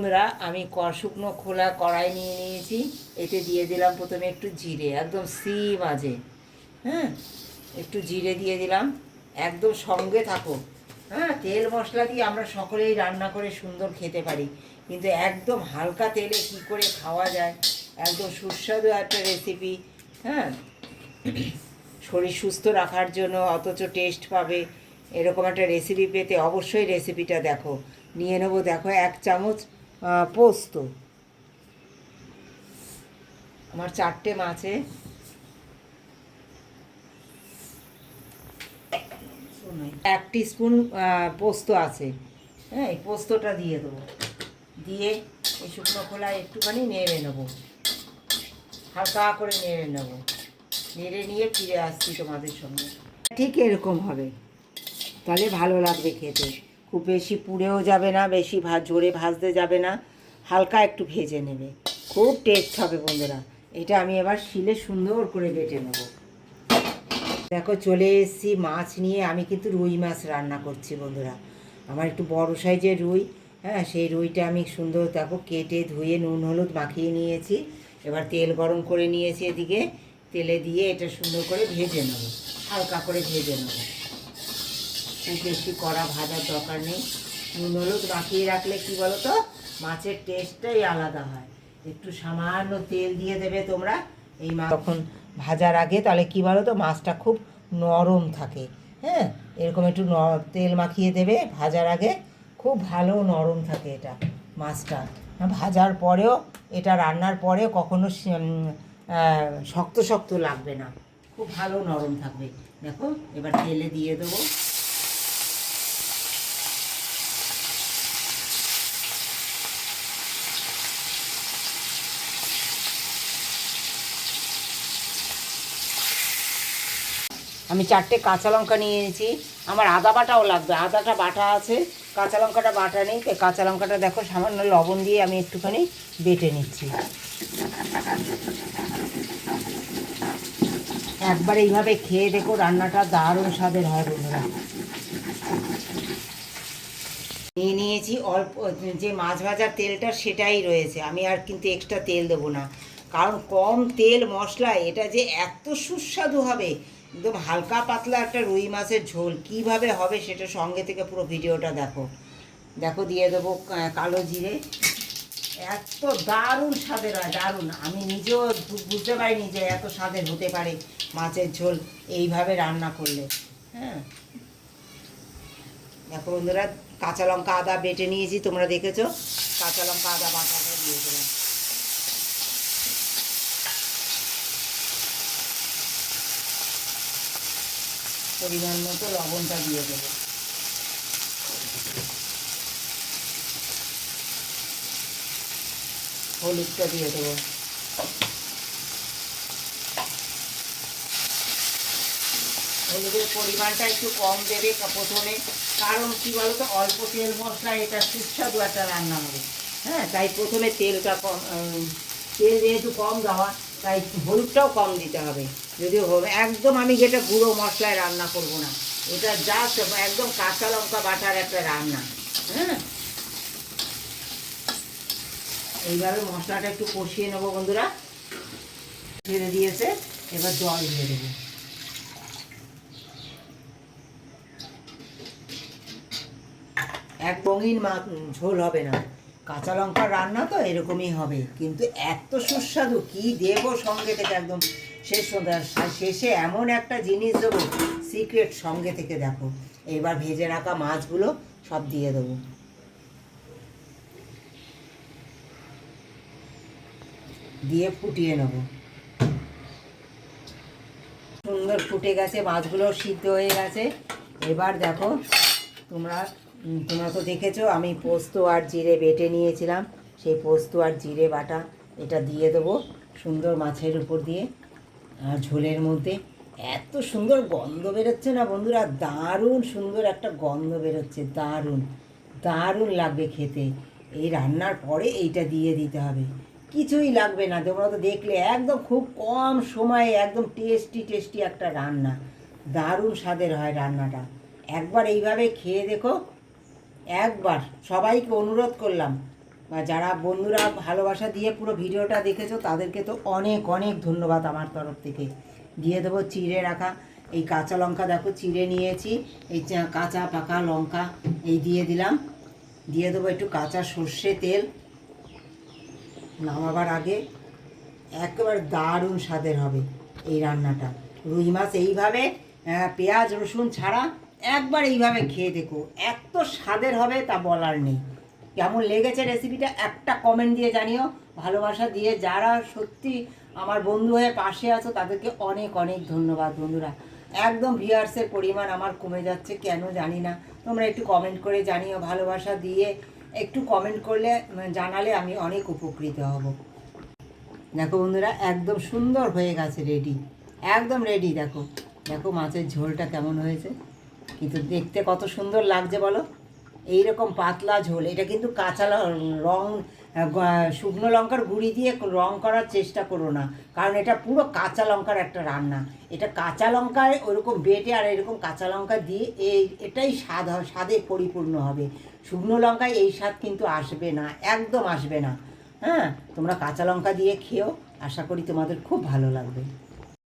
বন্ধুরা, আমি শুকনো খোলা কড়াই নিয়ে নিয়েছি। এতে দিয়ে দিলাম প্রথমে একটু জিরে, একদম সিম আজে। হ্যাঁ, একটু জিরে দিয়ে দিলাম। একদম সঙ্গে থাকো। হ্যাঁ, তেল মশলা দিয়ে আমরা সকলেই রান্না করে সুন্দর খেতে পারি, কিন্তু একদম হালকা তেলে কি করে খাওয়া যায়, একদম সুস্বাদু একটা রেসিপি। হ্যাঁ, শরীর সুস্থ রাখার জন্য অথচ টেস্ট পাবে, এরকম একটা রেসিপি পেতে অবশ্যই রেসিপিটা দেখো। নিয়ে নেবো, দেখো 1 চামচ পোস্ত। আমার 4টে মাছে 1 টিস্পুন পোস্ত আছে। হ্যাঁ, এই পোস্তটা দিয়ে দেবো। দিয়ে এই শুকনো খোলায় একটুখানি নেড়ে নেবো, হালকা করে নেড়ে নেবো। নেড়ে নিয়ে ফিরে আসছি তোমাদের সঙ্গে। ঠিক এরকম হবে, তাহলে ভালো লাগবে খেতে। খুব বেশি পুড়েও যাবে না, বেশি জোরে ভাজতে যাবে না, হালকা একটু ভেজে নেবে, খুব টেস্ট হবে বন্ধুরা। এটা আমি এবার শিলে সুন্দর করে বেটে নেব। দেখো চলে এসেছি মাছ নিয়ে। আমি কিন্তু রুই মাছ রান্না করছি বন্ধুরা। আমার একটু বড় সাইজের রুই। হ্যাঁ, সেই রুইটা আমি সুন্দর দেখো কেটে ধুয়ে নুন হলুদ মাখিয়ে নিয়েছি। এবার তেল গরম করে নিয়েছি, এদিকে তেলে দিয়ে এটা সুন্দর করে ভেজে নেব, হালকা করে ভেজে নেব। খুব বেশি কড়া ভাজার দরকার নেই। নুন হলুদ মাখিয়ে রাখলে কি বলো তো, মাছের টেস্টটাই আলাদা হয়। একটু সামান্য তেল দিয়ে দেবে তোমরা এই মাছ তখন ভাজার আগে, তাহলে কি বলো তো, মাছটা খুব নরম থাকে। হ্যাঁ, এরকম একটু তেল মাখিয়ে দেবে ভাজার আগে, খুব ভালো নরম থাকে এটা মাছটা। ভাজার পরেও, এটা রান্নার পরেও কখনো শক্ত শক্ত লাগবে না, খুব ভালো নরম থাকবে। দেখো এবার তেলে দিয়ে দেবো। আমি 4টে কাঁচা লঙ্কা নিয়ে এনেছি। আমার আদা বাটাও লাগবে, আদাটা বাটা আছে, কাঁচা লঙ্কাটা বাটা নেই। তো কাঁচা লঙ্কাটা দেখো সামান্য লবণ দিয়ে আমি একটুখানি বেটে নিচ্ছি। একবার এইভাবে খেয়ে দেখো, রান্নাটা দারুণ স্বাদের হয় বন্ধুরা। নিয়ে নিয়েছি অল্প, যে মাছ ভাজার তেলটা সেটাই রয়েছে, আমি আর কিন্তু এক্সট্রা তেল দেবো না, কারণ কম তেল মশলায় এটা যে এত সুস্বাদু হবে। একদম হালকা পাতলা একটা রুই মাছের ঝোল কীভাবে হবে সেটা সঙ্গে থেকে পুরো ভিডিওটা দেখো। দেখো দিয়ে দেবো কালো জিরে। এত দারুণ স্বাদের হয়, দারুণ। আমি নিজেও বুঝতে পারিনি যে এত স্বাদের হতে পারে মাছের ঝোল এইভাবে রান্না করলে। হ্যাঁ, দেখো বন্ধুরা, কাঁচা লঙ্কা আদা বেটে নিয়েছি, তোমরা দেখেছো। কাঁচা লঙ্কা আদা বাটাটা দিয়ে দিলাম। পরিমাণ মতো লবণটা দিয়ে দেবো। হলুদটা দিয়ে দেবো। হলুদের পরিমাণটা একটু কম দেবে প্রথমে, কারণ কি বলতো, অল্প তেল মশলা এটা সুস্বাদু একটা রান্না হবে। হ্যাঁ, তাই প্রথমে তেলটা কম, তেল যেহেতু কম দেওয়া, তাই হলুদটাও কম দিতে হবে। যদিও একদম আমি যেটা গুঁড়ো মশলায় রান্না করব না, এটা জাস্ট একদম কাঁচা লঙ্কা বাটার একটা রান্না। হ্যাঁ, এইভাবে মশলাটা একটু কষিয়ে নেবো বন্ধুরা। ছেড়ে দিয়েছে, এবার জল দিয়ে দেবো। এক রঙিন ঝোল হবে না, কাঁচা লঙ্কার রান্না তো এরকমই হবে, কিন্তু এত সুস্বাদু কি দেবো সঙ্গে থেকে একদম শেষে এমন একটা জিনিস দেবো সিক্রেট, সঙ্গে থেকে দেখো। এবার ভেজে রাখা মাছগুলো সব দিয়ে দেবো, দিয়ে ফুটিয়ে নেবো। সুন্দর ফুটে গেছে, মাছগুলো সিদ্ধ হয়ে গেছে। এবার দেখো তোমরা তোমরা তো দেখেছো আমি পোস্ত আর জিরে বেটে নিয়েছিলাম, সেই পোস্ত আর জিরে বাটা এটা দিয়ে দেবো সুন্দর মাছের উপর দিয়ে। আর ঝোলের মধ্যে এত সুন্দর গন্ধ বেরোচ্ছে না বন্ধুরা, দারুণ সুন্দর একটা গন্ধ বেরোচ্ছে, দারুণ দারুণ লাগবে খেতে। এই রান্নার পরে এইটা দিয়ে দিতে হবে, কিছুই লাগবে না। তোমরা তো দেখলে একদম খুব কম সময়ে একদম টেস্টি টেস্টি একটা রান্না, দারুণ স্বাদের হয় রান্নাটা। একবার এইভাবে খেয়ে দেখো, একবার সবাইকে অনুরোধ করলাম বা যারা বন্ধুরা ভালোবাসা দিয়ে পুরো ভিডিওটা দেখেছো তাদেরকে তো অনেক অনেক ধন্যবাদ আমার তরফ থেকে। দিয়ে দেবো চিড়ে রাখা এই কাঁচা লঙ্কা, দেখো চিড়ে নিয়েছি, এই কাঁচা পাকা লঙ্কা এই দিয়ে দিলাম। দিয়ে দেবো একটু কাঁচা সর্ষে তেল। নামাবার আগে একেবারে দারুণ স্বাদের হবে এই রান্নাটা। রুই মাছ এইভাবে পেঁয়াজ রসুন ছাড়া একবার এইভাবে খেয়ে দেখো, এত স্বাদের হবে তা বলার নেই। কেমন লেগেছে রেসিপিটা একটা কমেন্ট দিয়ে জানিও। ভালোবাসা দিয়ে যারা সত্যি আমার বন্ধু হয়ে পাশে আছো তাদেরকে অনেক অনেক ধন্যবাদ বন্ধুরা। একদম ভিউয়ার্সের পরিমাণ আমার কমে যাচ্ছে কেন জানি না, তোমরা একটু কমেন্ট করে জানিও। ভালোবাসা দিয়ে একটু কমেন্ট করলে জানালে আমি অনেক উপকৃত হব। দেখো বন্ধুরা একদম সুন্দর হয়ে গেছে, রেডি, একদম রেডি। দেখো দেখো মাছের ঝোলটা কেমন হয়েছে, কিন্তু দেখতে কত সুন্দর লাগছে বলো। এইরকম পাতলা ঝোল, এটা কিন্তু কাঁচা রং শুকনো লঙ্কার গুঁড়ি দিয়ে রং করার চেষ্টা করো না, কারণ এটা পুরো কাঁচা লঙ্কার একটা রান্না। এটা কাঁচা লঙ্কায় ওইরকম বেটে আর এরকম কাঁচা লঙ্কা দিয়ে এটাই স্বাদ স্বাদে পরিপূর্ণ হবে। শুকনো লঙ্কায় এই স্বাদ কিন্তু আসবে না, একদম আসবে না। হ্যাঁ, তোমরা কাঁচা লঙ্কা দিয়ে খেও, আশা করি তোমাদের খুব ভালো লাগবে।